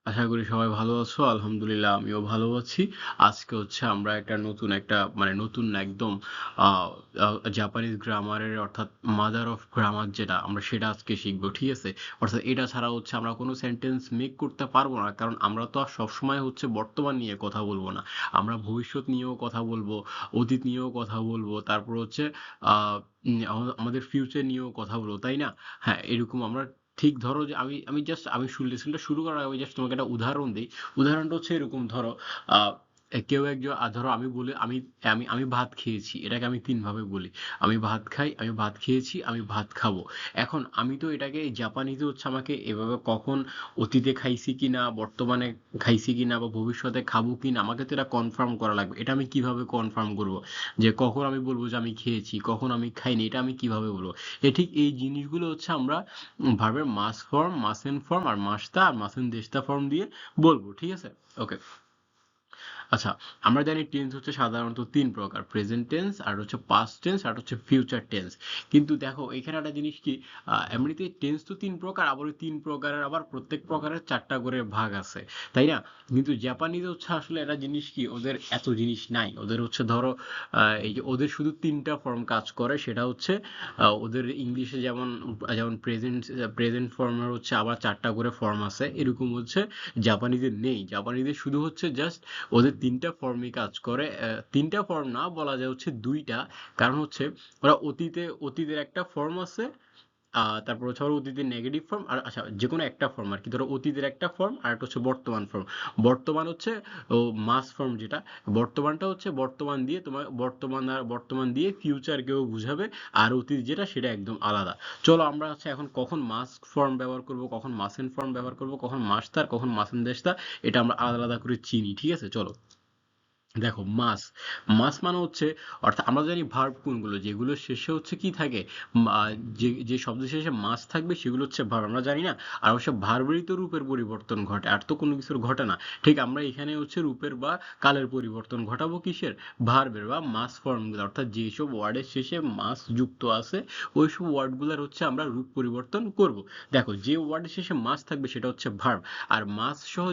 আশা করি সবাই ভালো আছো। আলহামদুলিল্লাহ আমিও ভালো আছি। আজকে হচ্ছে আমরা নতুন না একদম আহ, জাপানিজ গ্রামারের অর্থাৎ মাদার অফ গ্রামার যেটা আমরা সেটা আজকে শিখবো, ঠিক আছে? অর্থাৎ এটা ছাড়া হচ্ছে আমরা কোনো সেন্টেন্স মেক করতে পারবো না, কারণ আমরা তো আর সবসময় হচ্ছে বর্তমান নিয়ে কথা বলবো না। আমরা ভবিষ্যৎ নিয়েও কথা বলবো, অতীত নিয়েও কথা বলবো, তারপর হচ্ছে আহ আমাদের ফিউচার নিয়েও কথা বলবো, তাই না? হ্যাঁ, এরকম আমরা ঠিক ধরো যে আমি জাস্ট আমি লেসনটা শুরু করার আগে জাস্ট তোমাকে একটা উদাহরণ দিই। উদাহরণটা হচ্ছে এরকম, ধরো আহ, কেউ একজন ধরো আমি বলি আমি আমি আমি ভাত খেয়েছি, এটাকে আমি তিন ভাবে বলি। আমি ভাত খাই, আমি ভাত খেয়েছি, আমি ভাত খাবো। এখন আমি তো এটাকে জাপানিতে হচ্ছে আমাকে এভাবে কখন অতীতে খাইছি কিনা, বর্তমানে খাইছি কিনা বা ভবিষ্যতে খাবো কিনা, আমাকে তো এটা কনফার্ম করা লাগবে। এটা আমি কিভাবে কনফার্ম করব যে কখন আমি বলবো যে আমি খেয়েছি, কখন আমি খাইনি? এটা আমি কিভাবে বলবো? ঠিক এই জিনিসগুলো হচ্ছে আমরা ভার্বের মাস ফর্ম, মাসেন ফর্ম আর মাসতা আর মাসেন দেশতা ফর্ম দিয়ে বলবো, ঠিক আছে? ওকে। আচ্ছা, আমরা জানি টেন্স হচ্ছে সাধারণত তিন প্রকার: প্রেজেন্ট টেন্স, আর হচ্ছে পাস্ট টেন্স, আর হচ্ছে ফিউচার টেন্স। কিন্তু দেখো এখানে একটা জিনিস কি, এমনিতে টেন্স তো তিন প্রকার, আবার ওই তিন প্রকারের আবার প্রত্যেক প্রকারের চারটা করে ভাগ আছে, তাই না? কিন্তু জাপানিজ হচ্ছে আসলে একটা জিনিস কি, ওদের এত জিনিস নাই। ওদের হচ্ছে ধরো এই যে ওদের শুধু তিনটা ফর্ম কাজ করে, সেটা হচ্ছে ওদের ইংলিশে যেমন যেমন প্রেজেন্ট প্রেজেন্ট ফর্মের হচ্ছে আবার চারটা করে ফর্ম আছে, এরকম হচ্ছে জাপানিজের নেই। জাপানিজের শুধু হচ্ছে জাস্ট ওদের তিনটা ফর্মই কাজ করে। তিনটা ফর্ম না, বলা যায় হচ্ছে দুইটা। কারণ হচ্ছে ওরা অতীতের একটা ফর্ম আছে, তারপর হচ্ছে আবার অতীতের নেগেটিভ ফর্ম, আর আচ্ছা যে কোনো একটা ফর্ম আর কি। ধরো অতীতের একটা ফর্ম, আর একটা হচ্ছে বর্তমান ফর্ম। বর্তমান হচ্ছে ও মাস ফর্ম যেটা। বর্তমানটা হচ্ছে বর্তমান দিয়ে তোমার বর্তমান দিয়ে ফিউচারকেও বুঝাবে। আর অতীত যেটা সেটা একদম আলাদা। চলো আমরা হচ্ছে এখন কখন মাস ফর্ম ব্যবহার করব, কখন মাসেন ফর্ম ব্যবহার করব, কখন মাসতার, কখন মাসেন দেশতা, এটা আমরা আলাদা আলাদা করে চিনি, ঠিক আছে? চলো। দেখো, মাস মাস মানে হচ্ছে, অর্থাৎ আমরা জানি ভার্ব কোনগুলো, যেগুলো শেষে হচ্ছে কি থাকে, যে যে শব্দ শেষে মাস থাকবে সেগুলো হচ্ছে ভার্ব, আমরা জানি না? আর অবশ্য ভার্বেরই তো রূপের পরিবর্তন ঘটে, আর তো কোনো কিছুর ঘটে না। ঠিক আমরা এখানে হচ্ছে রূপের বা কালের পরিবর্তন ঘটাবো কিসের? ভার্বের বা মাস ফর্মগুলো, অর্থাৎ যেসব ওয়ার্ডের শেষে মাস যুক্ত আছে ওইসব ওয়ার্ডগুলোর হচ্ছে আমরা রূপ পরিবর্তন করব। দেখো, যে ওয়ার্ডের শেষে মাস থাকবে সেটা হচ্ছে ভার্ব। আর মাস সহ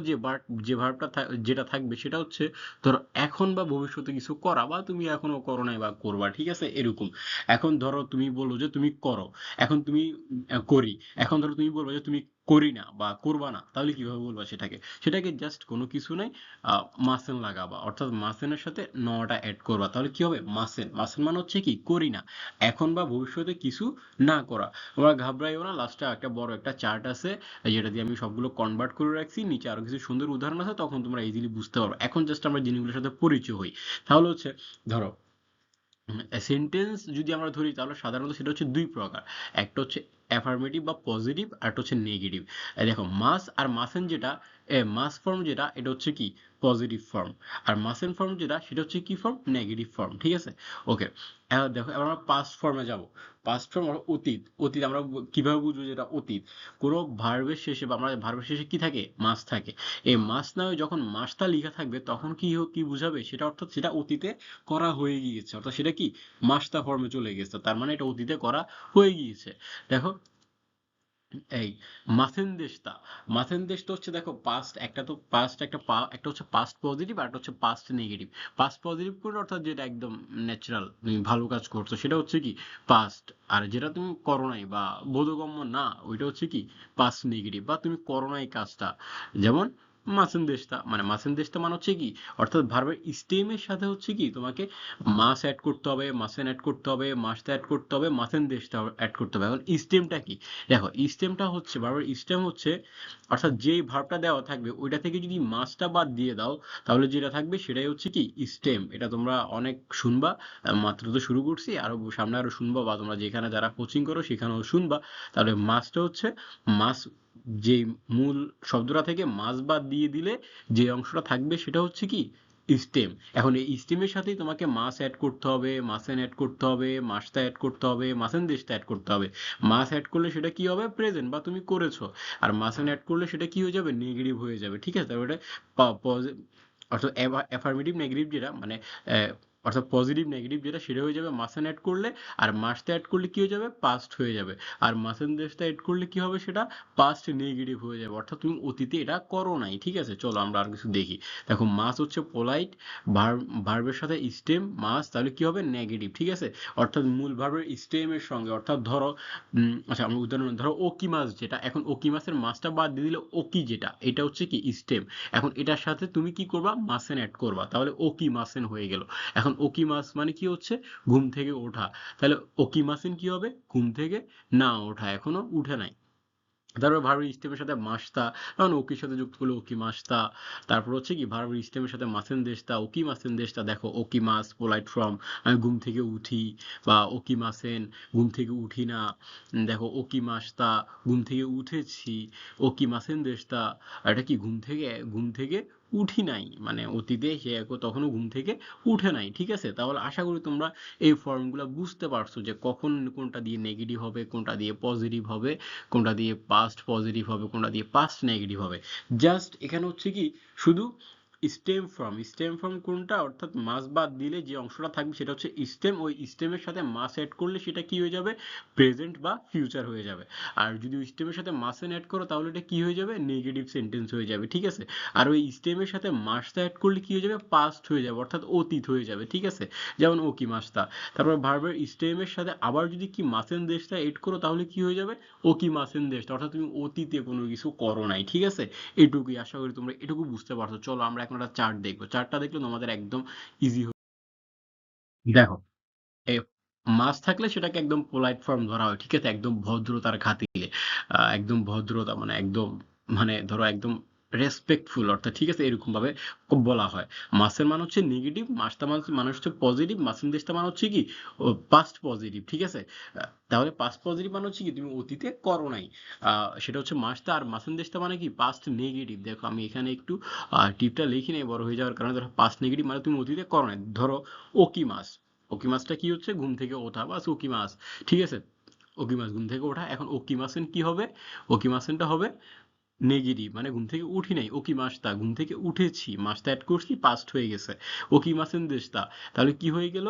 যে ভার্বটা যেটা থাকবে সেটা হচ্ছে, ধরো এখন বা ভবিষ্যতে কিছু করা, বা তুমি এখনো করো নাই বা করবা, ঠিক আছে? এরকম। এখন ধরো তুমি বলো যে তুমি করো, এখন তুমি করি। এখন ধরো তুমি বলবো যে তুমি করি না বা করবা না, তাহলে কিভাবে বলবা সেটাকে? সেটাকে জাস্ট কোনো কিছু নাই, মাসেন লাগাবা, অর্থাৎ মাসেনের সাথে নটা অ্যাড করবা, তাহলে কি হবে? মাসেন। মাসেন মানে হচ্ছে কি, করি না, এখন বা ভবিষ্যতে কিছু না করা। তোমরা ঘাবড়াইও না, লাস্টে একটা বড় একটা চার্ট আছে, যেটা দিয়ে আমি সবগুলো কনভার্ট করে রাখছি, নিচে আরো কিছু সুন্দর উদাহরণ আছে, তখন তোমরা ইজিলি বুঝতে পারো। এখন জাস্ট আমরা জিনিসগুলোর সাথে পরিচয় হই। তাহলে হচ্ছে ধরো, সেন্টেন্স যদি আমরা ধরি তাহলে সাধারণত সেটা হচ্ছে দুই প্রকার। একটা হচ্ছে অ্যাফার্মেটিভ বা পজিটিভ, আর একটা হচ্ছে নেগেটিভ। দেখো, মাস আর মাসেন যেটা, মাস ফর্ম যেটা, এটা হচ্ছে কি, পজিটিভ ফর্ম। আর মাসেন ফর্ম যেটা, সেটা হচ্ছে কি ফর্ম? নেগেটিভ ফর্ম, ঠিক আছে? ওকে। দেখো, এবার আমরা পাস্ট ফর্মে যাব। পাস্ট ফর্ম আর অতীত। অতীত আমরা কিভাবে বুঝবো যেটা অতীত? কোনো ভার্বের শেষে বা আমরা ভার্বের শেষে কি থাকে? মাস থাকে। এই মাস না হয়ে যখন মাসটা লেখা থাকবে তখন কি বুঝাবে সেটা? অর্থাৎ সেটা অতীতে করা হয়ে গিয়েছে, অর্থাৎ সেটা কি, মাস্তা ফর্মে চলে গেছে, তার মানে এটা অতীতে করা হয়ে গিয়েছে। দেখো, এই মাথেনদেশটা, মাথেনদেশটা হচ্ছে, দেখো পাস্ট, একটা তো পাস্ট, একটা হচ্ছে পাস্ট পজিটিভ, আর একটা হচ্ছে পাস্ট নেগেটিভ। পাস্ট পজিটিভ করে অর্থাৎ যেটা একদম ন্যাচারাল, তুমি ভালো কাজ করছো, সেটা হচ্ছে কি, পাস্ট। আর যেটা তুমি করো নাই বা বোধগম্য না, ওইটা হচ্ছে কি, পাস্ট নেগেটিভ, বা তুমি করো নাই কাজটা। যেমন মাসেনদেশটা, মানে মাসেনদেশটা মানে হচ্ছে কি, অর্থাৎ ভার্বের স্টেমের সাথে হচ্ছে কি, তোমাকে মাস অ্যাড করতে হবে, মাসেন অ্যাড করতে হবে, মাসটা অ্যাড করতে হবে, মাসেনদেশটা অ্যাড করতে হবে। এখন স্টেমটা কি? দেখো, স্টেমটা হচ্ছে, ভার্বের স্টেম হচ্ছে, অর্থাৎ যেই ভার্বটা দেওয়া থাকবে ওইটা থেকে যদি মাসটা বাদ দিয়ে দাও, তাহলে যেটা থাকবে সেটাই হচ্ছে কি, স্টেম। এটা তোমরা অনেক শুনবা, মাত্র তো শুরু করছি, আরো সামনে আরো শুনবা, বা তোমরা যেখানে যারা কোচিং করো সেখানেও শুনবা। তাহলে মাসটা হচ্ছে, মাস, যে মূল শব্দটা থেকে মাস বাদ দিয়ে দিলে যে অংশটা থাকবে সেটা হচ্ছে কি, স্টেম। এখন এই স্টেমের সাথেই তোমাকে মাস অ্যাড করতে হবে, মাসেন অ্যাড করতে হবে, মাসটা অ্যাড করতে হবে, মাসেন দেশটা অ্যাড করতে হবে। মাস অ্যাড করলে সেটা কি হবে? প্রেজেন্ট, বা তুমি করেছো। আর মাসেন অ্যাড করলে সেটা কি হয়ে যাবে? নেগেটিভ হয়ে যাবে, ঠিক আছে? তারপরে অর্থাৎ অ্যাফার্মেটিভ নেগেটিভ যেটা, মানে অর্থাৎ পজিটিভ নেগেটিভ যেটা সেটা হয়ে যাবে মাসেন অ্যাড করলে, আর মাসটা অ্যাড করলে কি হয়ে যাবে, পাস্ট হয়ে যাবে। আর মাসেন দেশটা অ্যাড করলে কি হবে, সেটা পাস্ট নেগেটিভ হয়ে যাবে, অর্থাৎ তুমি অতীতে এটা করো নাই। ঠিক আছে, চলো আমরা আর কিছু দেখি। দেখো মাস হচ্ছে পোলাইট, ভার্বের সাথে স্টেম মাস, তাহলে কি হবে, নেগেটিভ। ঠিক আছে, অর্থাৎ মূল ভার্বের স্টেমের সঙ্গে, অর্থাৎ ধরো আচ্ছা আমরা উদাহরণ ধরো ওকি মাস, যেটা এখন ওকি মাসের মাসটা বাদ দিয়ে দিলে ওকি, যেটা এটা হচ্ছে কি স্টেম। এখন এটার সাথে তুমি কি করবা, মাসেন অ্যাড করবা, তাহলে ওকি মাসেন হয়ে গেল। এখন ওকি মাস মানে কি হচ্ছে, ঘুম থেকে ওঠা। তাহলে ওকি মাসেন কি হবে, ঘুম থেকে না ওঠা, এখনো উঠে নাই। তারপর ভার্ব স্টেমের সাথে মাসতা, কারণ ওকির সাথে যুক্ত করলে ওকি মাসতা। তারপর হচ্ছে কি ভার্ব স্টেমের সাথে মাসেন দেশতা, ওকি মাসেন দেশতা। দেখো ওকি মাস পোলাইট ফর্ম, আমি ঘুম থেকে উঠি, বা ওকি মাসেন ঘুম থেকে উঠি না। দেখো ওকি মাসতা ঘুম থেকে উঠেছি, ওকি মাসেন দেশতা এটা কি ঘুম থেকে উঠি নাই, মানে অতীতে সে তখনও ঘুম থেকে উঠে নাই। ঠিক আছে, তাহলে আশা করি তোমরা এই ফর্মগুলো বুঝতে পারছো যে কখন কোনটা দিয়ে নেগেটিভ হবে, কোনটা দিয়ে পজিটিভ হবে, কোনটা দিয়ে পাস্ট পজিটিভ হবে, কোনটা দিয়ে পাস্ট নেগেটিভ হবে। জাস্ট এখানে হচ্ছে কি, শুধু স্টেম ফর্ম কোনটা, অর্থাৎ মাস বাদ দিলে যে অংশটা থাকবে সেটা হচ্ছে স্টেম। ওই স্টেমের সাথে মাস অ্যাড করলে সেটা কি হয়ে যাবে, প্রেজেন্ট বা ফিউচার হয়ে যাবে। আর যদি স্টেমের সাথে মাসেন অ্যাড করো তাহলে এটা কি হয়ে যাবে, নেগেটিভ সেন্টেন্স হয়ে যাবে। ঠিক আছে, আর ওই স্টেমের সাথে মাসটা অ্যাড করলে কি হয়ে যাবে, পাস্ট হয়ে যাবে, অর্থাৎ অতীত হয়ে যাবে। ঠিক আছে, যেমন ও কি মাসটা। তারপর ভার্বের স্টেমের সাথে আবার যদি কি মাসেন দেশটা এড করো তাহলে কি হয়ে যাবে, ও কি মাসেন দেশটা, অর্থাৎ তুমি অতীতে কোনো কিছু করো নাই। ঠিক আছে, এটুকুই, আশা করি তোমরা এটুকু বুঝতে পারছো। চলো আমরা এখন একটা চার্ট দেখবো, চার্টটা দেখলে তোমাদের একদম ইজি হবে। দেখো, এ মাস থাকলে সেটাকে একদম পোলাইট ফর্ম ধরা হয়। ঠিক আছে, একদম ভদ্রতার খাতিরে, একদম ভদ্রতা মানে একদম, মানে ধরো একদম রেসপেক্টফুল, অর্থাৎ ঠিক আছে এরকম ভাবে বলা হয়। মাসের মান হচ্ছে নেগেটিভ, মাসটা মানে হচ্ছে পজিটিভ, মাসের দেশটা মানে হচ্ছে কি পাস্ট পজিটিভ। ঠিক আছে, তাহলে পাস্ট পজিটিভ মানে হচ্ছে কি তুমি অতীতে করো নাই, সেটা হচ্ছে মাসটা। আর মাসের দেশটা মানে কি পাস্ট নেগেটিভ। দেখো আমি এখানে একটু টিপটা লিখি নেই বড় হয়ে যাওয়ার কারণে। ধরো পাস্ট নেগেটিভ মানে তুমি অতীতে করো নাই। ধরো ওকি মাস, ওকি মাছটা কি হচ্ছে, ঘুম থেকে ওঠা, বাস ওকি মাছ। ঠিক আছে, ওকি মাছ ঘুম থেকে ওঠা। এখন ওকি মাসেন কি হবে, ওকি মাসেনটা হবে নেগেটিভ, মানে ঘুম থেকে উঠি নাই, ওকি মাসটা ঘুম থেকে উঠেছি, মাসটা অ্যাড করছি, পাস্ট হয়ে গেছে। ওকি মাসেন দেশটা, তাহলে কি হয়ে গেল,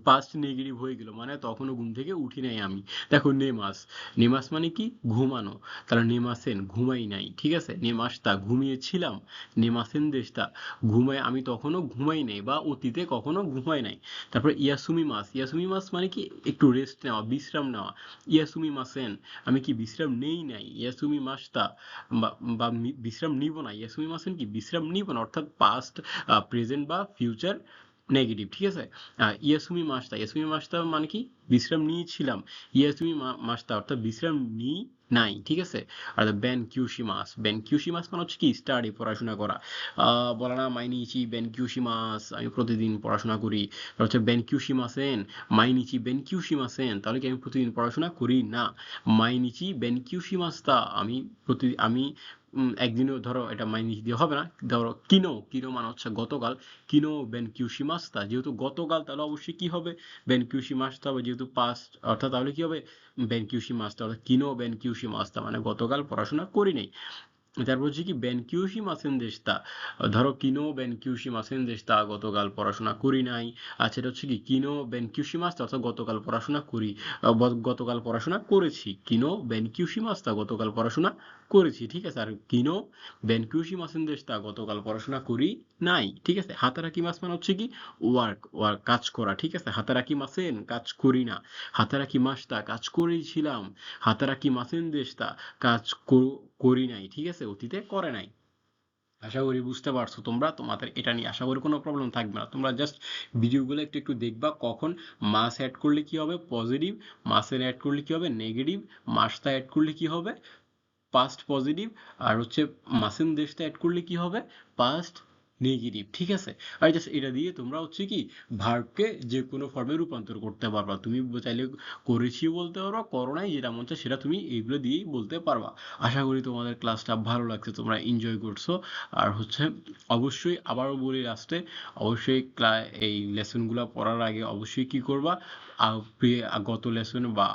পাস্ট নেগেটিভ হয়ে গেল, মানে তখনও ঘুম থেকে উঠি নাই আমি। দেখো নেমাস, নেমাস মানে কি ঘুমানো, তাহলে নেমাসেন ঘুমাই নাই। ঠিক আছে, নেমাসটা ঘুমিয়েছিলাম, নেমাসেন দেশটা ঘুমাই, আমি তখনও ঘুমাই নাই বা অতীতে কখনো ঘুমাই নাই। তারপর ইয়াসুমি মাস, ইয়াসুমি মাস মানে কি একটু রেস্ট নেওয়া, বিশ্রাম নেওয়া। ইয়াসুমি মাসেন আমি কি বিশ্রাম নেই নাই, ইয়াসুমি মাসটা বা বিশ্রাম নিব না, ইয়াসুমি মাসেন কি বিশ্রাম নিব না, অর্থাৎ পাস্ট, প্রেজেন্ট বা ফিউচার নেগেটিভ। ঠিক আছে, ইয়াসুমি মাসটা, ইয়াসুমি মাসটা মানে কি বিশ্রাম নিয়েছিলাম, ইয়াসুমি মাসটা অর্থাৎ বিশ্রাম নিই নাই। ঠিক আছে, আর বেন কিউশি মাস, বেন কিউশি মাস মানে হচ্ছে কি স্টাডি, পড়াশোনা করা। বলা না মাইনিচি বেন কিউশি মাস, আমি প্রতিদিন পড়াশোনা করি। তারপর হচ্ছে বেন কিউশি মাসেন, মাইনিচি বেন কিউশি মাসেন, তাহলে কি আমি প্রতিদিন পড়াশোনা করি না। মাইনিচি বেন কিউশি মাসটা আমি একদিনও, ধরো এটা মাইনিচি দিয়ে হবে না, ধরো কিনো, কিনো মানে হচ্ছে গতকাল, কিনো বেন কিউশি মাসটা, যেহেতু গতকাল তাহলে অবশ্যই কি হবে, বেন কিউশি মাসটা হবে, যেহেতু পাস্ট, অর্থাৎ তাহলে কি হবে, বেন কিউশি মাসটা, অর্থাৎ কিনো বেন কিউশি মাসটা মানে গতকাল পড়াশোনা করি নাই। তারপর হচ্ছে কি বেনকিউশি মাসেন দেশটা, ধরো কিনো বেনকিউশি মাসেন দেশটা, গতকাল পড়াশোনা করি নাই। আচ্ছা, এটা হচ্ছে কি কিনো বেনকিউশি মাসটা, অর্থাৎ গতকাল পড়াশোনা করি, গতকাল পড়াশোনা করেছি, কিনো বেনকিউশি মাসটা গতকাল পড়াশোনা করেছি। ঠিক আছে, আর কিনো বেনকিউশি মাসেন দেশটা গতকাল পড়াশোনা করি নাই। ঠিক আছে, হাতারাকি মাস মানে হচ্ছে কি ওয়ার্ক, ওয়ার্ক কাজ করা। ঠিক আছে, হাতারাকি মাসেন কাজ করি না, হাতারাকি মাসটা কাজ করেছিলাম, হাতারাকি মাসেন দেশটা কাজ করি নাই। ঠিক আছে, অতীতে করে নাই। আশা করি বুঝতে পারছো তোমরা, তোমাদের এটা নিয়ে আশা করি কোনো প্রবলেম থাকবে না। তোমরা জাস্ট ভিডিওগুলো একটু একটু দেখবা, কখন মাস অ্যাড করলে কি হবে, পজিটিভ, মাসের অ্যাড করলে কি হবে, নেগেটিভ, মাসটা অ্যাড করলে কি হবে, পাস্ট পজিটিভ, আর হচ্ছে মাসেন দেশটা অ্যাড করলে কি হবে, পাস্ট নেগেটিভ। ঠিক আছে, আর জাস্ট এটা দিয়ে তোমরা হচ্ছে কি ভার্বকে যে কোনো ফর্মে রূপান্তর করতে পারবা। তুমি চাইলে করেছি বলতে পারবা, করো নাই, যেটা মন চায় সেটা তুমি এইগুলো দিয়েই বলতে পারবা। আশা করি তোমাদের ক্লাসটা ভালো লাগছে, তোমরা এনজয় করছো। আর হচ্ছে অবশ্যই আবারও বলি লাস্টে, অবশ্যই এই লেসনগুলো পড়ার আগে অবশ্যই কি করবা, গত লেসন বা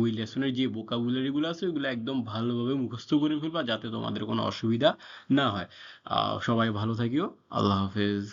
ওই লেসনের যে ভোকাবুলারিগুলো আছে ওইগুলো একদম ভালোভাবে মুখস্থ করে ফেলবা, যাতে তোমাদের কোনো অসুবিধা না হয়। সবাই ভালো থাকিও, আল্লাহ হাফেজ।